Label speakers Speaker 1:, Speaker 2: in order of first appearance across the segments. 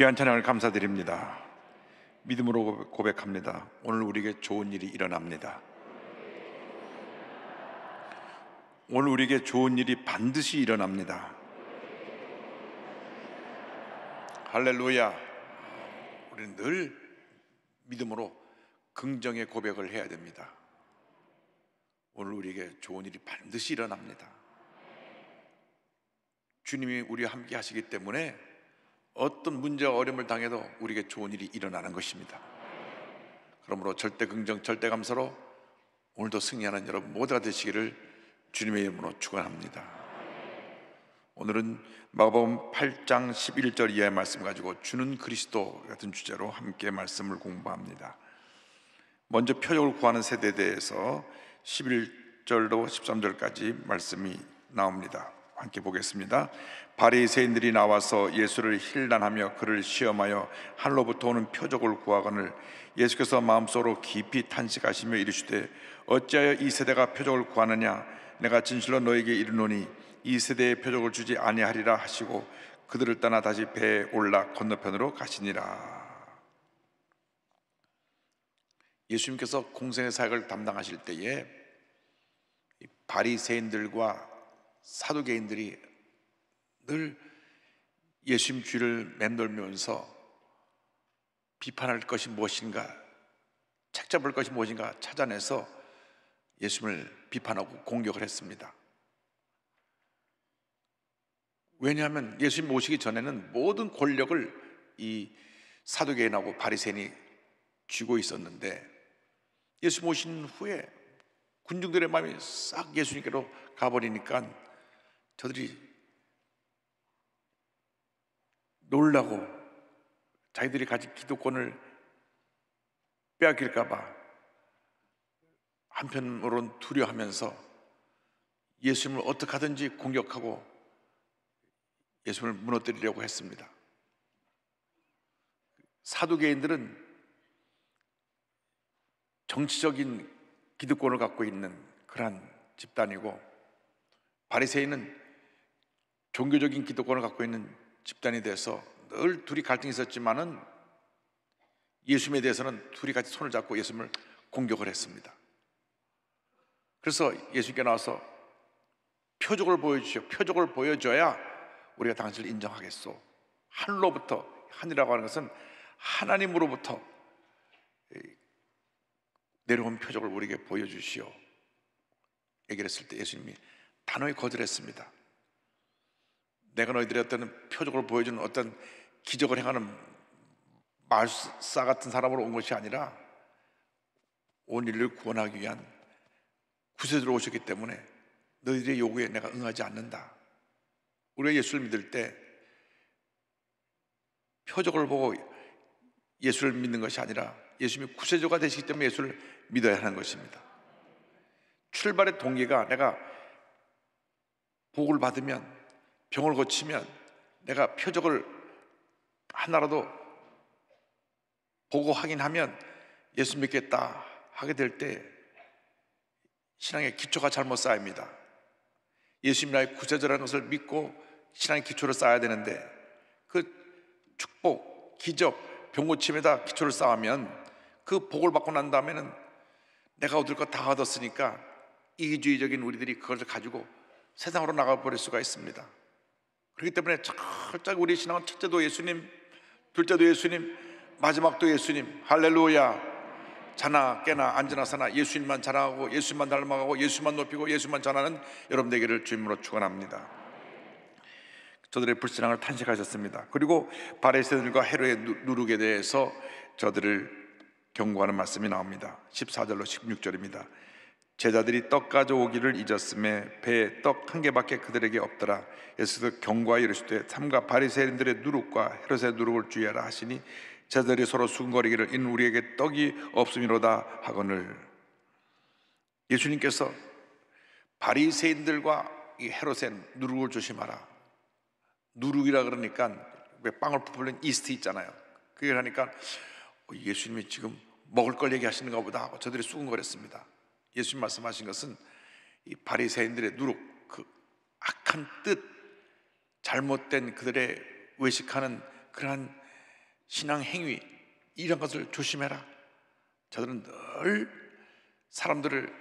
Speaker 1: 귀한 찬양을 감사드립니다. 믿음으로 고백합니다. 오늘 우리에게 좋은 일이 일어납니다. 오늘 우리에게 좋은 일이 반드시 일어납니다. 할렐루야. 우리는 늘 믿음으로 긍정의 고백을 해야 됩니다. 오늘 우리에게 좋은 일이 반드시 일어납니다. 주님이 우리와 함께 하시기 때문에 어떤 문제와 어려움을 당해도 우리에게 좋은 일이 일어나는 것입니다. 그러므로 절대 긍정, 절대 감사로 오늘도 승리하는 여러분 모두가 되시기를 주님의 이름으로 축원합니다. 오늘은 마가복음 8장 11절 이하의 말씀 가지고 주는 그리스도 같은 주제로 함께 말씀을 공부합니다. 먼저 표적을 구하는 세대에 대해서 11절로 13절까지 말씀이 나옵니다. 함께 보겠습니다. 바리새인들이 나와서 예수를 힐난하며 그를 시험하여 하늘로부터 오는 표적을 구하거늘 예수께서 마음속으로 깊이 탄식하시며 이르시되 어찌하여 이 세대가 표적을 구하느냐 내가 진실로 너에게 이르노니 이 세대에 표적을 주지 아니하리라 하시고 그들을 떠나 다시 배에 올라 건너편으로 가시니라. 예수님께서 공생의 사역을 담당하실 때에 바리새인들과 사두개인들이 늘 예수님 주위를 맴돌면서 비판할 것이 무엇인가, 책잡을 것이 무엇인가 찾아내서 예수님을 비판하고 공격을 했습니다. 왜냐하면 예수님 오시기 전에는 모든 권력을 이 사두개인하고 바리새인이 쥐고 있었는데 예수님 오신 후에 군중들의 마음이 싹 예수님께로 가버리니까 저들이 놀라고 자기들이 가진 기득권을 빼앗길까 봐 한편으로는 두려워하면서 예수님을 어떻게 하든지 공격하고 예수님을 무너뜨리려고 했습니다. 사두개인들은 정치적인 기득권을 갖고 있는 그러한 집단이고 바리새인은 종교적인 기득권을 갖고 있는 집단이 돼서 늘 둘이 갈등이 있었지만은 예수님에 대해서는 둘이 같이 손을 잡고 예수님을 공격을 했습니다. 그래서 예수님께 나와서 표적을 보여주시오. 표적을 보여줘야 우리가 당신을 인정하겠소. 하늘로부터, 하늘이라고 하는 것은 하나님으로부터 내려온 표적을 우리에게 보여주시오 얘기를 했을 때 예수님이 단호히 거절했습니다. 내가 너희들이 어떤 표적을 보여주는 어떤 기적을 행하는 말사 같은 사람으로 온 것이 아니라 온 인류를 구원하기 위한 구세주로 오셨기 때문에 너희들의 요구에 내가 응하지 않는다. 우리가 예수를 믿을 때 표적을 보고 예수를 믿는 것이 아니라 예수님이 구세주가 되시기 때문에 예수를 믿어야 하는 것입니다. 출발의 동기가 내가 복을 받으면, 병을 고치면, 내가 표적을 하나라도 보고 확인하면 예수 믿겠다 하게 될 때 신앙의 기초가 잘못 쌓입니다. 예수님 나의 구세주라는 것을 믿고 신앙의 기초를 쌓아야 되는데 그 축복, 기적, 병 고침에다 기초를 쌓으면 그 복을 받고 난 다음에는 내가 얻을 것 다 얻었으니까 이기주의적인 우리들이 그것을 가지고 세상으로 나가버릴 수가 있습니다. 그렇기 때문에 철저히 우리 신앙은 첫째도 예수님, 둘째도 예수님, 마지막도 예수님. 할렐루야. 자나 깨나 앉으나 서나 예수님만 자랑하고 예수님만 닮아가고 예수님만 높이고 예수님만 전하는 여러분 되기를 주님으로 축원합니다. 저들의 불신앙을 탄식하셨습니다. 그리고 바리새인들과 헤롯의 누룩에 대해서 저들을 경고하는 말씀이 나옵니다. 14절로 16절입니다. 제자들이 떡 가져오기를 잊었음에 배에 떡 한 개밖에 그들에게 없더라. 예수께서 경고하여 이르시되 삼가 바리새인들의 누룩과 헤롯의 누룩을 주의하라 하시니 제자들이 서로 수군거리기를 이는 우리에게 떡이 없음이로다 하거늘. 예수님께서 바리새인들과 이 헤롯의 누룩을 조심하라. 누룩이라 그러니까 왜 빵을 부풀린 이스트 있잖아요. 그걸 하니까 예수님이 지금 먹을 걸 얘기하시는가 보다 하고 저들이 수군거렸습니다. 예수님 말씀하신 것은 이 바리새인들의 누룩, 그 악한 뜻, 잘못된 그들의 외식하는 그러한 신앙 행위 이런 것을 조심해라. 저들은 늘 사람들을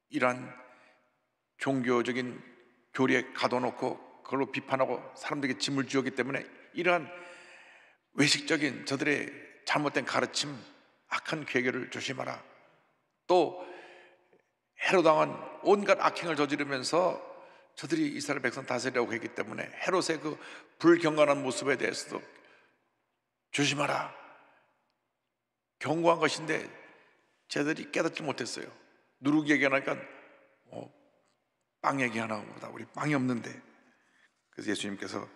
Speaker 1: 이러한 종교적인 교리에 가둬놓고 그걸로 비판하고 사람들에게 짐을 주었기 때문에 이러한 외식적인 저들의 잘못된 가르침, 악한 괴계를 조심하라. 또 헤롯 왕은 온갖 악행을 저지르면서 저들이 이스라엘 백성 다스리려고 했기 때문에 헤롯의 그 불경건한 모습에 대해서도 조심하라, 경고한 것인데 쟤들이 깨닫지 못했어요. 누룩 얘기하니까 빵 얘기하나 보다, 우리 빵이 없는데. 그래서 예수님께서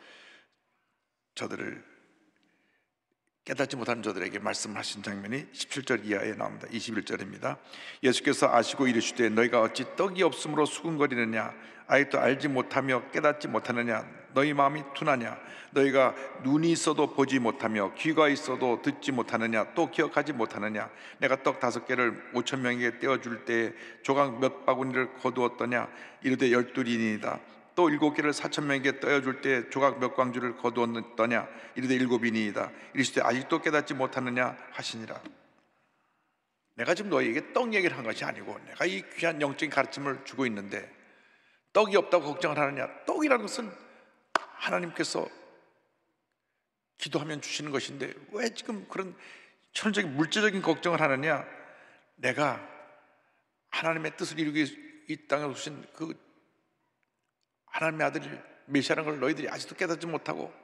Speaker 1: 저들을 깨닫지 못하는 저들에게 말씀하신 장면이 17절 이하에 나옵니다. 21절입니다. 예수께서 아시고 이르시되 너희가 어찌 떡이 없으므로 수군거리느냐, 아직도 알지 못하며 깨닫지 못하느냐, 너희 마음이 둔하냐, 너희가 눈이 있어도 보지 못하며 귀가 있어도 듣지 못하느냐, 또 기억하지 못하느냐. 내가 떡 5개를 5,000명에게 떼어줄 때에 조각 몇 바구니를 거두었더냐, 이르되 12이니이다. 또 7개를 4,000명에게 떼어줄 때 조각 몇 광주를 거두었더냐, 이르되 7이니이다. 이르시되 아직도 깨닫지 못하느냐 하시니라. 내가 지금 너희에게 떡 얘기를 한 것이 아니고 내가 이 귀한 영적인 가르침을 주고 있는데 떡이 없다고 걱정을 하느냐. 떡이라는 것은 하나님께서 기도하면 주시는 것인데 왜 지금 그런 천적인 물질적인 걱정을 하느냐. 내가 하나님의 뜻을 이루기 이 땅에 오신 그 하나님의 아들 메시아라는 걸 너희들이 아직도 깨닫지 못하고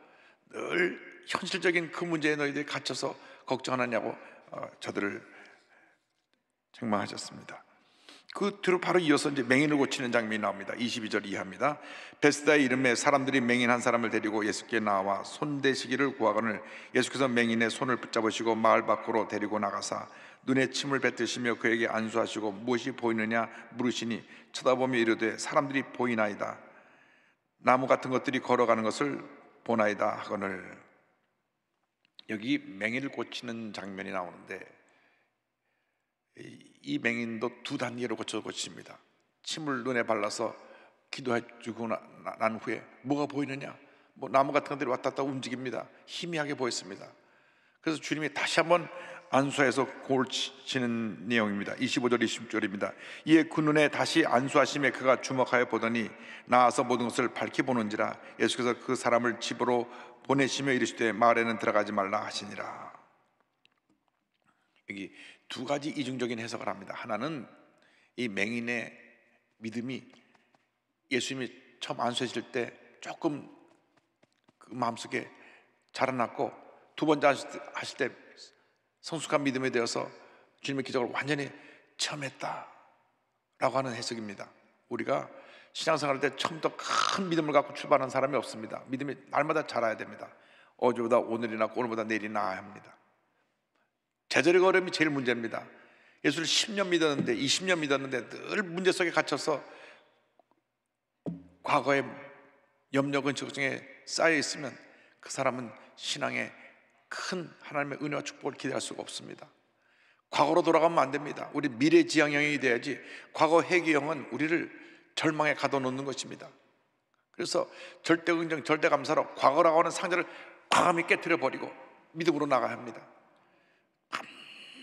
Speaker 1: 늘 현실적인 그 문제에 너희들이 갇혀서 걱정하느냐고 저들을 책망하셨습니다. 그 뒤로 바로 이어서 이제 맹인을 고치는 장면이 나옵니다. 22절 이하입니다. 베스다의 이름에 사람들이 맹인 한 사람을 데리고 예수께 나와 손대시기를 구하거늘 예수께서 맹인의 손을 붙잡으시고 마을 밖으로 데리고 나가사 눈에 침을 뱉으시며 그에게 안수하시고 무엇이 보이느냐 물으시니 쳐다보며 이르되 사람들이 보이나이다. 나무 같은 것들이 걸어가는 것을 보나이다 하거늘. 여기 맹인을 고치는 장면이 나오는데 이 맹인도 2단계로 고칩니다. 침을 눈에 발라서 기도해주고 난 후에 뭐가 보이느냐, 나무 같은 것들이 왔다 갔다 움직입니다. 희미하게 보였습니다. 그래서 주님이 다시 한번 안수해서 고치는 내용입니다. 25절 26절입니다. 이에 그 눈에 다시 안수하심에 그가 주목하여 보더니 나와서 모든 것을 밝히 보는지라. 예수께서 그 사람을 집으로 보내시며 이르시되 마을에는 들어가지 말라 하시니라. 여기 2가지 이중적인 해석을 합니다. 하나는 이 맹인의 믿음이 예수님이 처음 안수하실 때 조금 그 마음속에 자라났고 두 번째 하실 때 성숙한 믿음에 대해서 주님의 기적을 완전히 체험했다라고 하는 해석입니다. 우리가 신앙생활할 때 처음부터 큰 믿음을 갖고 출발하는 사람이 없습니다. 믿음이 날마다 자라야 됩니다. 어제보다 오늘이 낫고 오늘보다 내일이 나아야 합니다. 제자리가 어려움이 제일 문제입니다. 예수를 10년 믿었는데 20년 믿었는데 늘 문제 속에 갇혀서 과거의 염려 근처에 쌓여 있으면 그 사람은 신앙에 큰 하나님의 은혜와 축복을 기대할 수가 없습니다. 과거로 돌아가면 안 됩니다. 우리 미래지향형이 돼야지. 과거 회귀형은 우리를 절망에 가둬놓는 것입니다. 그래서 절대긍정 절대감사로 과거라고 하는 상자를 과감히 깨트려 버리고 믿음으로 나가야 합니다.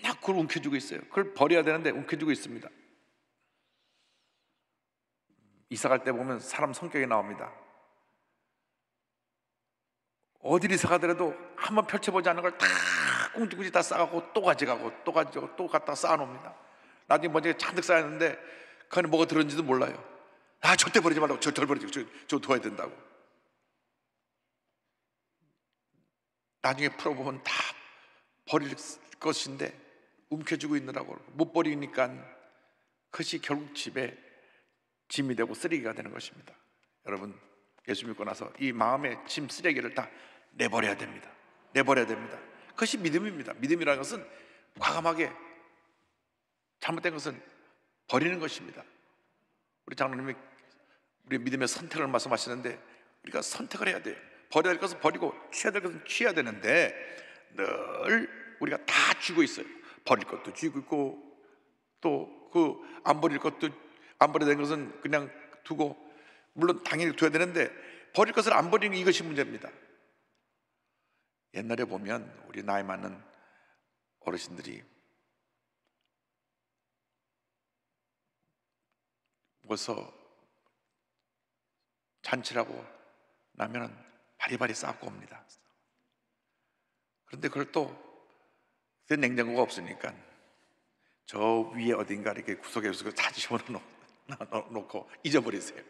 Speaker 1: 막 그걸 움켜쥐고 있어요. 그걸 버려야 되는데 움켜쥐고 있습니다. 이사 갈 때 보면 사람 성격이 나옵니다. 어디를 이사 가더라도 한번 펼쳐보지 않은 걸 다 꽁지꽁지 다 싸가고 또 가져가고 또 가져가고 또 갖다 쌓아놓습니다. 나중에 먼저 잔뜩 쌓였는데 그 안에 뭐가 들었는지도 몰라요. 절대 버리지 말라고. 절 버리지, 저 둬야 된다고. 나중에 풀어보면 다 버릴 것인데 움켜쥐고 있느라고 못 버리니까 그것이 결국 집에 짐이 되고 쓰레기가 되는 것입니다. 여러분, 예수 믿고 나서 이 마음의 짐 쓰레기를 다 내버려야 됩니다. 내버려야 됩니다. 그것이 믿음입니다. 믿음이라는 것은 과감하게 잘못된 것은 버리는 것입니다. 우리 장로님이 우리 믿음의 선택을 말씀하시는데 우리가 선택을 해야 돼요. 버려야 될 것은 버리고 취해야 될 것은 취해야 되는데 늘 우리가 다 쥐고 있어요. 버릴 것도 쥐고 있고 또 그 안 버릴 것도 안 버려야 되는 것은 그냥 두고, 물론 당연히 둬야 되는데 버릴 것을 안 버리는 이것이 문제입니다. 옛날에 보면 우리 나이 많은 어르신들이 모여서 잔치라고 나면은 바리바리 싸고 옵니다. 그런데 그걸 또 그때 냉장고가 없으니까 저 위에 어딘가 이렇게 구석에 다 집어넣고 잊어버리세요.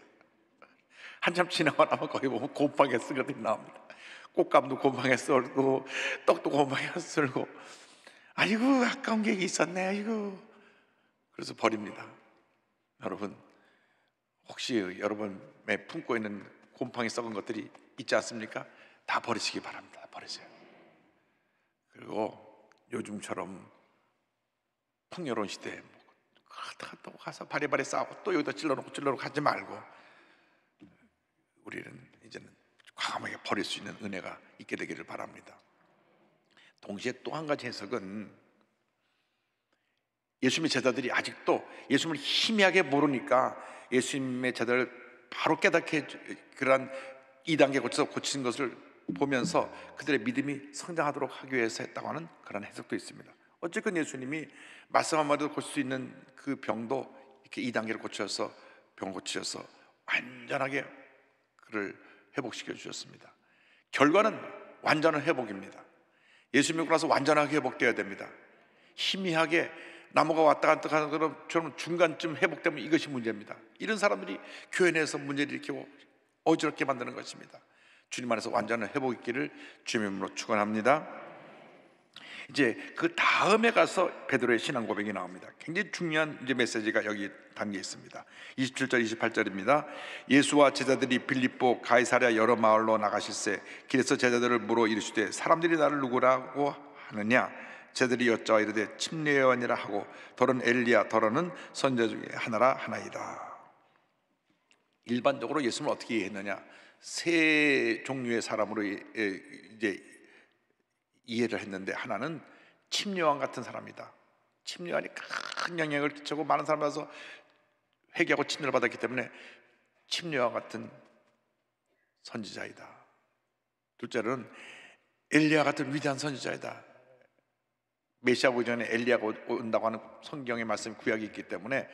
Speaker 1: 한참 지나고 나면 거기 보면 곰팡이 쓰거든요 나옵니다. 꽃감도 곰팡이 썰고 떡도 곰팡이 썰고, 아이고 아까운 게 있었네, 아이고. 그래서 버립니다. 여러분, 혹시 여러분의 품고 있는 곰팡이 썩은 것들이 있지 않습니까? 다 버리시기 바랍니다. 버리세요. 그리고 요즘처럼 풍요로운 시대에 또 가서 바리바리 싸우고 또 여기다 찔러놓고 하지 말고, 우리는 이제는 과감하게 버릴 수 있는 은혜가 있게 되기를 바랍니다. 동시에 또 한 가지 해석은, 예수님의 제자들이 아직도 예수님을 희미하게 모르니까 예수님의 제자를 바로 깨닫게 그러한 2단계 거쳐서 고친 것을 보면서 그들의 믿음이 성장하도록 하기 위해서 했다고 하는 그런 해석도 있습니다. 어쨌든 예수님이 말씀 한마디로 고칠 수 있는 그 병도 이렇게 2단계를 고쳐서 병을 고치셔서 완전하게 그를 회복시켜 주셨습니다. 결과는 완전한 회복입니다. 예수 믿고 나서 완전하게 회복되어야 됩니다. 희미하게 나무가 왔다 갔다 하는 것처럼 중간쯤 회복되면 이것이 문제입니다. 이런 사람들이 교회 내에서 문제를 일으키고 어지럽게 만드는 것입니다. 주님 안에서 완전한 회복 있기를 주님의 이름으로 축원합니다. 이제 그 다음에 가서 베드로의 신앙 고백이 나옵니다. 굉장히 중요한 이제 메시지가 여기 담겨 있습니다. 27절 28절입니다. 예수와 제자들이 빌립보 가이사랴 여러 마을로 나가실새 길에서 제자들을 물어 이르시되 사람들이 나를 누구라고 하느냐? 제자들이 여짜와 이르되 침례 요한이라 하고 더러는 엘리야 더러는 선지자 중에 하나라 하나이다. 일반적으로 예수님을 어떻게 이해했느냐? 세 종류의 사람으로 이제 이해를 했는데, 하나는 침례요한 같은 사람이다. 침례요한이 큰 영향을 끼치고 많은 사람이 와서 회개하고 침례를 받았기 때문에 침례요한 같은 선지자이다. 둘째는 엘리야 같은 위대한 선지자이다. 메시아 오기 전에 엘리야가 온다고 하는 성경의 말씀 구약이 있기 때문에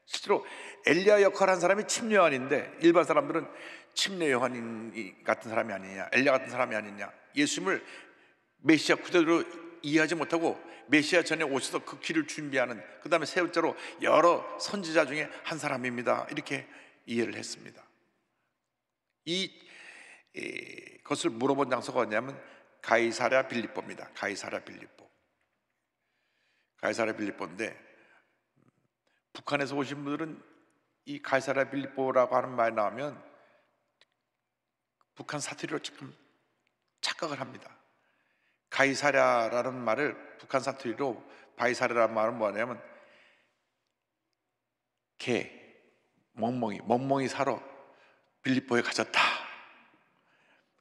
Speaker 1: 실제로 엘리야 역할을 한 사람이 침례요한인데, 일반 사람들은 침례요한 같은 사람이 아니냐, 엘리야 같은 사람이 아니냐, 예수님을 메시아 그대로 이해하지 못하고 메시아 전에 오셔서 그 길을 준비하는, 그 다음에 세 번째로 여러 선지자 중에 한 사람입니다, 이렇게 이해를 했습니다. 그것을 물어본 장소가 어디냐면 가이사랴 빌립보입니다. 가이사랴 빌립보인데, 북한에서 오신 분들은 이 가이사랴 빌립보라고 하는 말이 나오면 북한 사투리로 조금 착각을 합니다. 가이사랴라는 말을 북한 사투리로 바이사랴라는 말은 뭐냐면 개, 멍멍이 사러 빌립보에 가졌다.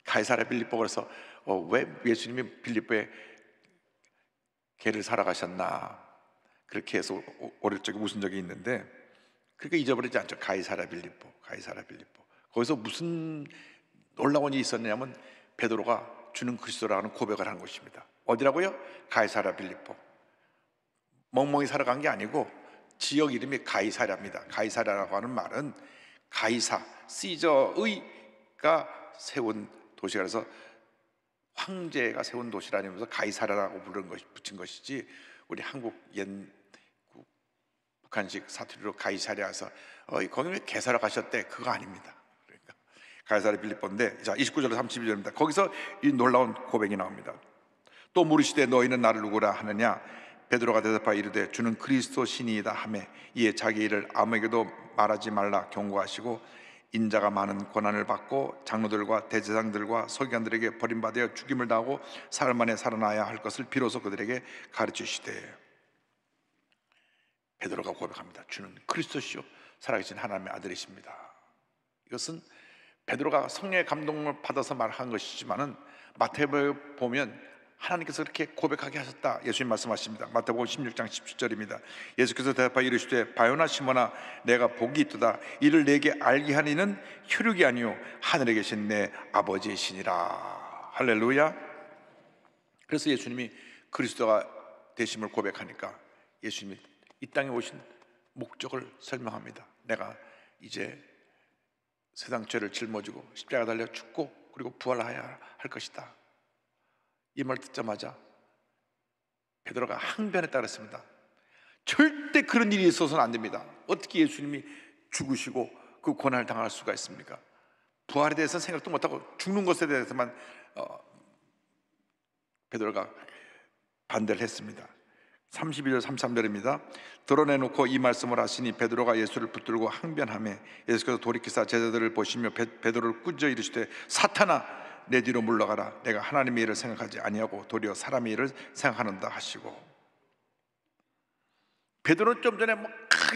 Speaker 1: 가이사랴 빌립보. 그래서 왜 예수님이 빌립보에 개를 사러 가셨나, 그렇게 해서 어릴 적에 웃은 적이 있는데, 그러니까 잊어버리지 않죠. 가이사랴 빌립보. 거기서 무슨 놀라운 일이 있었냐면 베드로가 주는 그리스도라는 고백을 한 것입니다. 어디라고요? 가이사랴 빌립보. 멍멍이 사러 간 게 아니고 지역 이름이 가이사랴입니다. 가이사랴라고 하는 말은 가이사, 시저의가 세운 도시가, 그래서 황제가 세운 도시라면서 가이사랴라고 붙인 것이지, 우리 한국 북한식 사투리로 가이사랴에서 거기 왜 개 사러 가셨대, 그거 아닙니다. 그러니까 가이사랴 빌립보인데, 자 29절에서 32절입니다. 거기서 이 놀라운 고백이 나옵니다. 또 물으시되 너희는 나를 누구라 하느냐? 베드로가 대답하여 이르되 주는 그리스도 신이이다 하매 이에 자기 일을 아무에게도 말하지 말라 경고하시고, 인자가 많은 고난을 받고 장로들과 대제사장들과 서기관들에게 버림받아 죽임을 당하고 사흘 만에 살아나야 할 것을 비로소 그들에게 가르치시되. 베드로가 고백합니다. 주는 그리스도시요 살아계신 하나님의 아들이십니다. 이것은 베드로가 성령의 감동을 받아서 말한 것이지만은 마태복음에 보면 하나님께서 그렇게 고백하게 하셨다, 예수님 말씀하십니다. 마태복음 16장 17절입니다. 예수께서 대답하여 이르시되 바요나 시몬아 내가 복이 있도다. 이를 내게 알게 하는 이는 혈육이 아니요 하늘에 계신 내 아버지이시니라. 할렐루야. 그래서 예수님이 그리스도가 되심을 고백하니까 예수님이 이 땅에 오신 목적을 설명합니다. 내가 이제 세상 죄를 짊어지고 십자가 달려 죽고 그리고 부활하여야 할 것이다. 이 말 듣자마자 베드로가 항변했다 그랬습니다. 절대 그런 일이 있어서는 안 됩니다. 어떻게 예수님이 죽으시고 그 고난을 당할 수가 있습니까? 부활에 대해서는 생각도 못하고 죽는 것에 대해서만 베드로가 반대를 했습니다. 32절 33절입니다. 드러내놓고 이 말씀을 하시니 베드로가 예수를 붙들고 항변하며 예수께서 돌이키사 제자들을 보시며 베드로를 꾸짖어 이르시되 사탄아 내 뒤로 물러가라. 내가 하나님의 일을 생각하지 아니하고 도리어 사람의 일을 생각하는다 하시고, 베드로는 좀 전에 막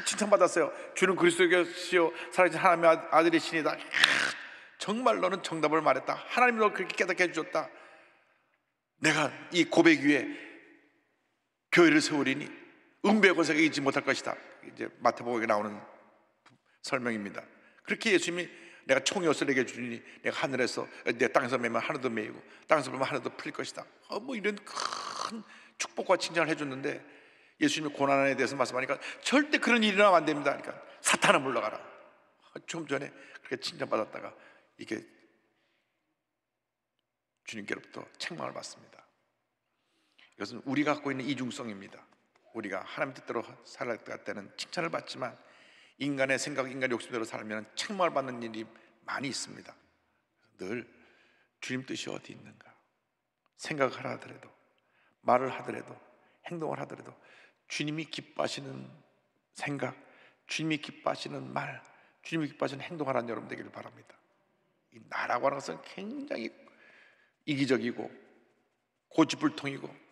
Speaker 1: 칭찬받았어요. 주는 그리스도시요 살아계신 하나님의 아들이시니다. 정말 너는 정답을 말했다. 하나님이 너 그렇게 깨닫게 해주셨다. 내가 이 고백 위에 교회를 세우리니 은배 권세가 이기지 못할 것이다. 이제 마태복음에 나오는 설명입니다. 그렇게 예수님이 내가 총의 옷을 내게 주니 내가 하늘에서 내 땅에서 매면 하늘도 매이고 땅에서 매면 하늘도 풀릴 것이다. 뭐 이런 큰 축복과 칭찬을 해줬는데 예수님이 고난에 대해서 말씀하니까 절대 그런 일이 일어나면 안 됩니다. 그러니까 사탄은 물러가라. 좀 전에 그렇게 칭찬받았다가 이게 주님께로부터 책망을 받습니다. 이것은 우리가 갖고 있는 이중성입니다. 우리가 하나님 뜻대로 살아갈 때는 칭찬을 받지만 인간의 생각, 인간의 욕심대로 살면 책망을 받는 일이 많이 있습니다. 늘 주님 뜻이 어디 있는가 생각을 하더라도, 말을 하더라도, 행동을 하더라도 주님이 기뻐하시는 생각, 주님이 기뻐하시는 말, 주님이 기뻐하시는 행동하라는 여러분 되기를 바랍니다. 이 나라고 하는 것은 굉장히 이기적이고 고집불통이고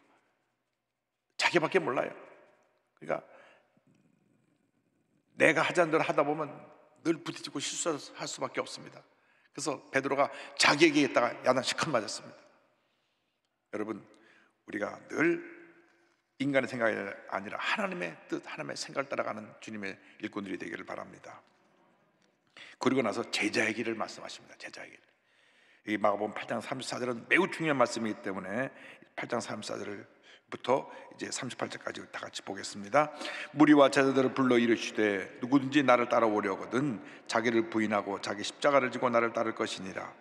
Speaker 1: 자기밖에 몰라요. 그러니까 내가 하자는 대로 하다 보면 늘 부딪히고 실수할 수밖에 없습니다. 그래서 베드로가 자기에게 했다가 야단 시컷 맞았습니다. 여러분, 우리가 늘 인간의 생각이 아니라 하나님의 뜻, 하나님의 생각을 따라가는 주님의 일꾼들이 되기를 바랍니다. 그리고 나서 제자의 길을 말씀하십니다. 제자의 길. 이 마가복음 8장 34절은 매우 중요한 말씀이기 때문에 8장 34절부터 이제 38절까지 다 같이 보겠습니다. 무리와 제자들을 불러 이르시되 누구든지 나를 따라오려거든 자기를 부인하고 자기 십자가를 지고 나를 따를 것이니라.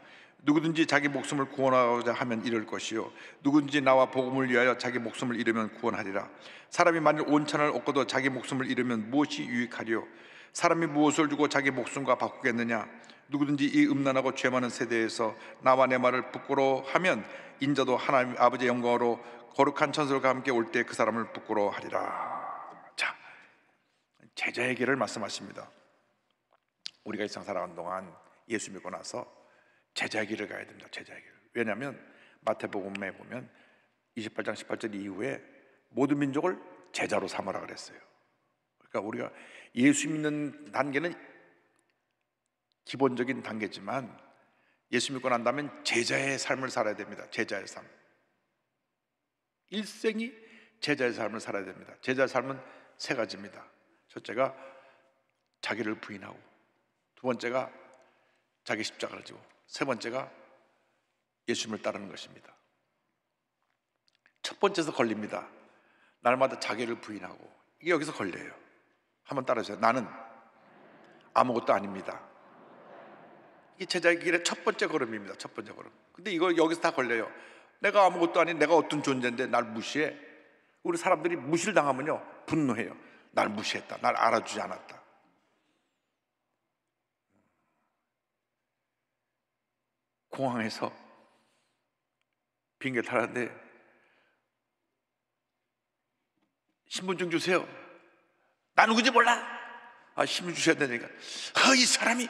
Speaker 1: 누구든지 자기 목숨을 구원하고자 하면 잃을 것이요 누구든지 나와 복음을 위하여 자기 목숨을 잃으면 구원하리라. 사람이 만일 온천을 얻고도 자기 목숨을 잃으면 무엇이 유익하리요? 사람이 무엇을 주고 자기 목숨과 바꾸겠느냐? 누구든지 이 음란하고 죄 많은 세대에서 나와 내 말을 부끄러워하면 인자도 하나님 아버지의 영광으로 거룩한 천사들과 함께 올 때 그 사람을 부끄러워하리라. 자, 제자의 길을 말씀하십니다. 우리가 일상 살아가는 동안 예수 믿고 나서 제자의 길을 가야 됩니다. 제자의 길. 왜냐하면 마태복음에 보면 28장 18절 이후에 모든 민족을 제자로 삼으라 그랬어요. 그러니까 우리가 예수 믿는 단계는 기본적인 단계지만 예수 믿고 난 다음엔 제자의 삶을 살아야 됩니다. 제자의 삶. 일생이 제자의 삶을 살아야 됩니다. 제자의 삶은 세 가지입니다. 첫째가 자기를 부인하고, 두 번째가 자기 십자가를 지고, 세 번째가 예수님을 따르는 것입니다. 첫 번째에서 걸립니다. 날마다 자기를 부인하고, 이게 여기서 걸려요. 한번 따라주세요. 나는 아무것도 아닙니다. 이게 제자의 길의 첫 번째 걸음입니다. 첫 번째 걸음. 근데 이거 여기서 다 걸려요. 내가 아무것도 아닌 내가 어떤 존재인데 날 무시해? 우리 사람들이 무시를 당하면요 분노해요. 날 무시했다. 날 알아주지 않았다. 공항에서 비행기 타는데 신분증 주세요. 나 누군지 몰라. 신분 주셔야 되니까. 이 사람이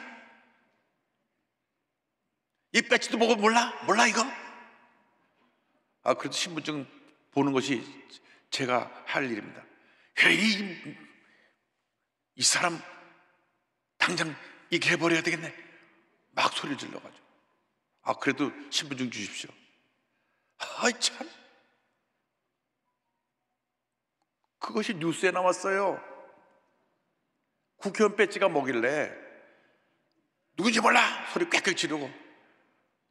Speaker 1: 이 배지도 보고 몰라 이거? 그래도 신분증 보는 것이 제가 할 일입니다. 이 사람 당장 이렇게 해버려야 되겠네. 막 소리를 질러가지고. 그래도 신분증 주십시오. 참. 그것이 뉴스에 나왔어요. 국회의원 배지가 뭐길래 누군지 몰라 소리 꽥꽥 지르고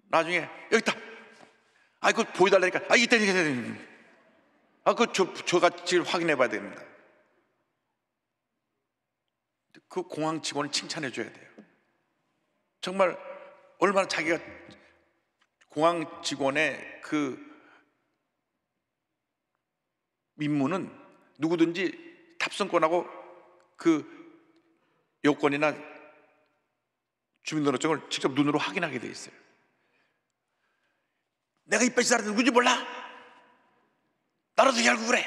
Speaker 1: 나중에 여기 있다. 아, 이거 보여달라니까. 아, 이때, 아, 저가 지금 확인해 봐야 됩니다. 그 공항 직원을 칭찬해 줘야 돼요. 정말 얼마나 자기가 공항 직원의 그 임무는 누구든지 탑승권하고 그 여권이나 주민등록증을 직접 눈으로 확인하게 돼 있어요. 내가 이빨 사람 누군지 몰라? 나라도 알고 그래.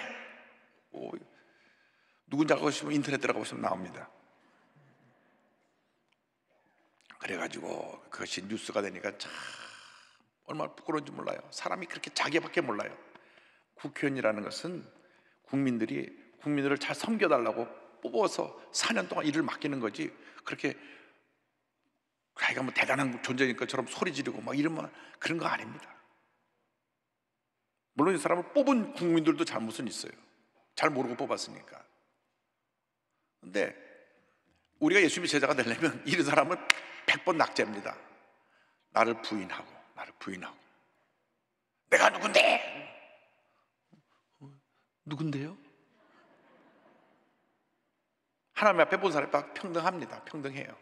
Speaker 1: 누군지 알고 싶으면 인터넷 들어가 보시면 나옵니다. 그래가지고 그것이 뉴스가 되니까 참 얼마나 부끄러운지 몰라요. 사람이 그렇게 자기밖에 몰라요. 국회의원이라는 것은 국민들을 잘 섬겨달라고 뽑아서 4년 동안 일을 맡기는 거지, 그렇게 자기가 뭐 대단한 존재인 것처럼 소리 지르고 막 이러면 그런 거 아닙니다. 물론 이 사람을 뽑은 국민들도 잘못은 있어요. 잘 모르고 뽑았으니까. 근데 우리가 예수님의 제자가 되려면 이런 사람은 100번 낙제입니다. 나를 부인하고 내가 누군데? 누군데요? 하나님 앞에 본 사람이 다 평등합니다. 평등해요.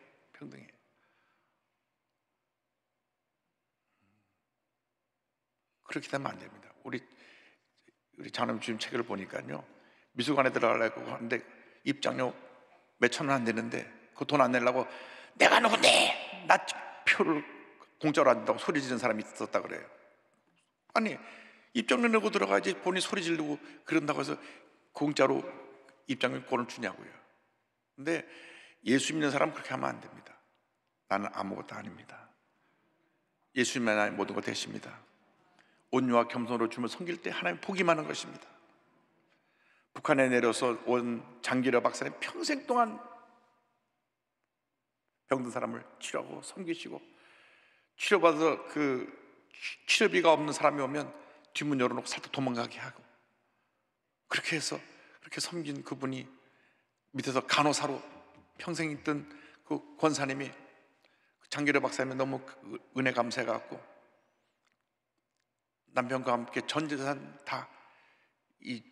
Speaker 1: 그렇게 되면 안 됩니다. 우리 장로님 지금 책을 보니까요, 미술관에 들어가려고 하는데 입장료 몇천 원 안 되는데 그 돈 안 내려고 내가 누군데? 나 표를 공짜로 안 준다고 소리 지르는 사람이 있었다 그래요. 아니, 입장료 내고 들어가야지 본인이 소리 지르고 그런다고 해서 공짜로 입장료권을 주냐고요. 근데 예수 믿는 사람은 그렇게 하면 안 됩니다. 나는 아무것도 아닙니다. 예수님만 나의 모든 것 되십니다. 온유와 겸손으로 주님을 섬길 때 하나님 복이 많은 것입니다. 북한에 내려서 온 장기려 박사님 평생 동안 병든 사람을 치료하고 섬기시고, 치료받아서 그 치료비가 없는 사람이 오면 뒷문 열어놓고 살짝 도망가게 하고, 그렇게 해서 그렇게 섬긴 그분이 밑에서 간호사로 평생 있던 그 권사님이 장기려 박사님이 너무 은혜 감사해갖고 남편과 함께 전 재산 다 이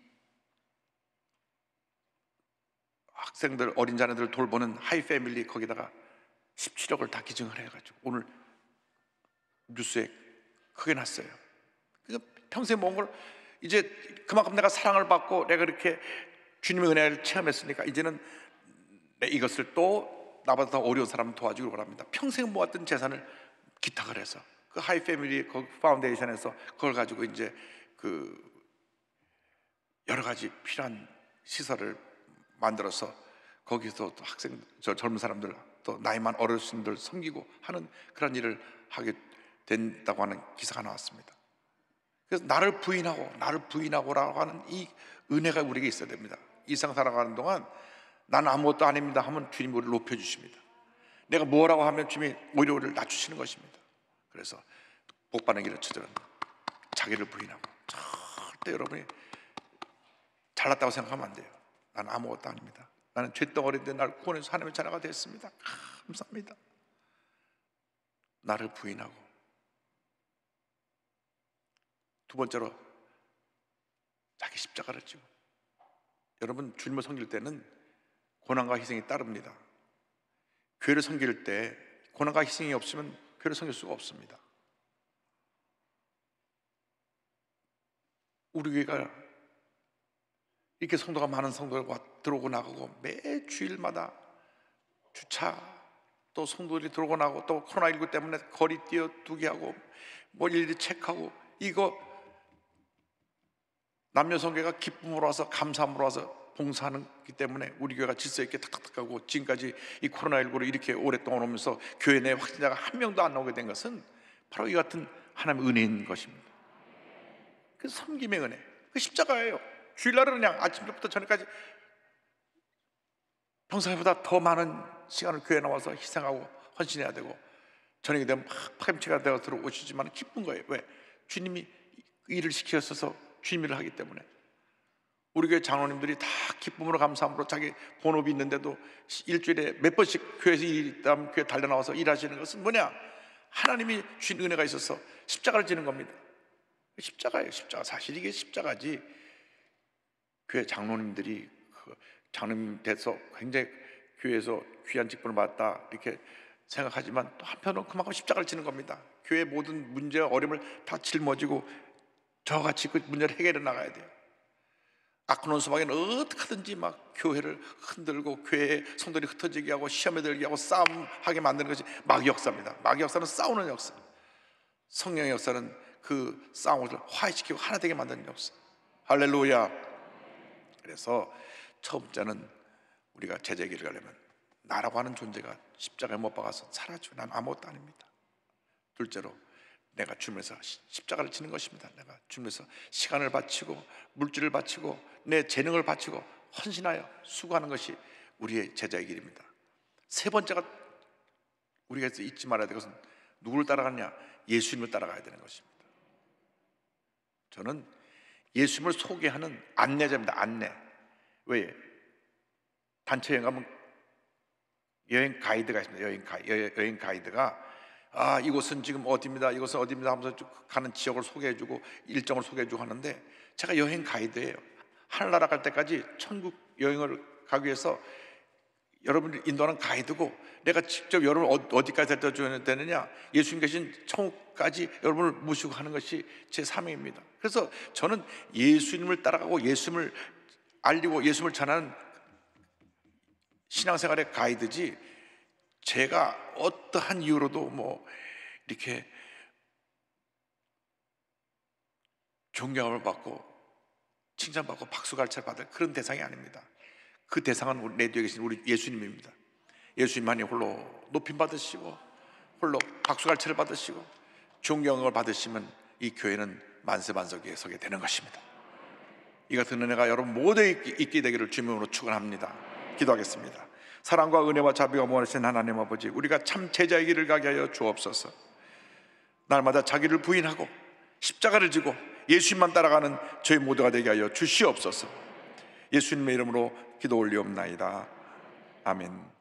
Speaker 1: 학생들, 어린 자녀들 돌보는 하이 패밀리 거기다가 17억을 다 기증을 해가지고 오늘 뉴스에 크게 났어요. 그러니까 평생 모은 걸 이제 그만큼 내가 사랑을 받고 내가 이렇게 주님의 은혜를 체험했으니까 이제는 이것을 또 나보다 더 어려운 사람을 도와주기를 원합니다. 평생 모았던 재산을 기탁을 해서 그 하이 패밀리 그 파운데이션에서 그걸 가지고 이제 그 여러 가지 필요한 시설을 만들어서 거기서 또 학생, 젊은 사람들, 또 나이 많은 어르신들 섬기고 하는 그런 일을 하게 된다고 하는 기사가 나왔습니다. 그래서 나를 부인하고라고 하는 이 은혜가 우리에게 있어야 됩니다. 이 세상 살아가는 동안 나는 아무것도 아닙니다 하면 주님이 우리를 높여주십니다. 내가 뭐라고 하면 주님이 오히려 우리를 낮추시는 것입니다. 그래서 복받는 길을 찾으라. 자기를 부인하고, 절대 여러분이 잘났다고 생각하면 안 돼요. 나는 아무것도 아닙니다. 나는 죄덩어리인데 날 구원해서 하나님의 자녀가 됐습니다. 감사합니다. 나를 부인하고, 두 번째로 자기 십자가를 지고. 여러분, 주님을 섬길 때는 고난과 희생이 따릅니다. 교회를 섬길 때 고난과 희생이 없으면 교회를 섬길 수가 없습니다. 우리 교회가 이렇게 성도가 많은 성도가 들어오고 나가고, 매 주일마다 주차, 또 성도들이 들어오고 나가고, 또 코로나19 때문에 거리 띄어두기 하고 뭐 일일이 체크하고, 이거 남녀성계가 기쁨으로 와서 감사함으로 와서 봉사하기 때문에 우리 교회가 질서 있게 탁탁탁 하고 지금까지 이 코로나19로 이렇게 오랫동안 오면서 교회 내 확진자가 한 명도 안 나오게 된 것은 바로 이 같은 하나님의 은혜인 것입니다. 그 섬김의 은혜, 그 십자가예요. 주일날은 그냥 아침부터 저녁까지 평소보다 더 많은 시간을 교회에 나와서 희생하고 헌신해야 되고, 저녁이 되면 막 파김치가 되어 들어오시지만 기쁜 거예요. 왜? 주님이 일을 시키셔서 주님 일을 하기 때문에. 우리 교회 장로님들이 다 기쁨으로 감사함으로 자기 본업이 있는데도 일주일에 몇 번씩 교회에서 일이 있다면 교회 달려나와서 일하시는 것은 뭐냐? 하나님이 주신 은혜가 있어서 십자가를 지는 겁니다. 십자가예요. 십자가. 사실 이게 십자가지. 교회 장로님들이 장로님 돼서 굉장히 교회에서 귀한 직분을 받았다 이렇게 생각하지만 또 한편으로 그만큼 십자가를 지는 겁니다. 교회의 모든 문제와 어려움을 다 짊어지고 저같이 그 문제를 해결해 나가야 돼요. 아크논 소방에는 어떻게 하든지 막 교회를 흔들고 교회의 성도들이 흩어지게 하고 시험에 들게 하고 싸움하게 만드는 것이 마귀 역사입니다. 마귀 역사는 싸우는 역사. 성령의 역사는 그 싸움을 화해시키고 하나 되게 만드는 역사. 할렐루야. 그래서 첫 번째는 우리가 제자의 길을 가려면 나라고 하는 존재가 십자가에 못 박아서 사라지고 난 아무것도 아닙니다. 둘째로 내가 주님에서 십자가를 지는 것입니다. 내가 주님에서 시간을 바치고 물질을 바치고 내 재능을 바치고 헌신하여 수고하는 것이 우리의 제자의 길입니다. 세 번째가 우리가 잊지 말아야 될 것은 누구를 따라가느냐? 예수님을 따라가야 되는 것입니다. 저는 예수님을 소개하는 안내자입니다. 안내. 왜? 단체 여행 가면 여행 가이드가 있습니다. 여행 가이드가 이곳은 지금 어디입니다, 이곳은 어디입니다 하면서 쭉 가는 지역을 소개해주고 일정을 소개해주고 하는데, 제가 여행 가이드예요. 하늘나라 갈 때까지 천국 여행을 가기 위해서 여러분을 인도하는 가이드고, 내가 직접 여러분을 어디까지 데려다 되느냐, 예수님 계신 천국까지 여러분을 모시고 하는 것이 제 사명입니다. 그래서 저는 예수님을 따라가고 예수님을 알리고 예수님을 전하는 신앙생활의 가이드지, 제가 어떠한 이유로도 뭐 이렇게 존경을 받고 칭찬받고 박수갈채를 받을 그런 대상이 아닙니다. 그 대상은 내 뒤에 계신 우리 예수님입니다. 예수님만이 홀로 높임 받으시고 홀로 박수갈채를 받으시고 존경을 받으시면 이 교회는 만세만석에 서게 되는 것입니다. 이 같은 은혜가 여러분 모두에게 있게 되기를 주님으로 축원합니다. 기도하겠습니다. 사랑과 은혜와 자비가 무한하신 하나님 아버지, 우리가 참 제자의 길을 가게 하여 주옵소서. 날마다 자기를 부인하고 십자가를 지고 예수님만 따라가는 저희 모두가 되게 하여 주시옵소서. 예수님의 이름으로 기도 올리옵나이다. 아멘.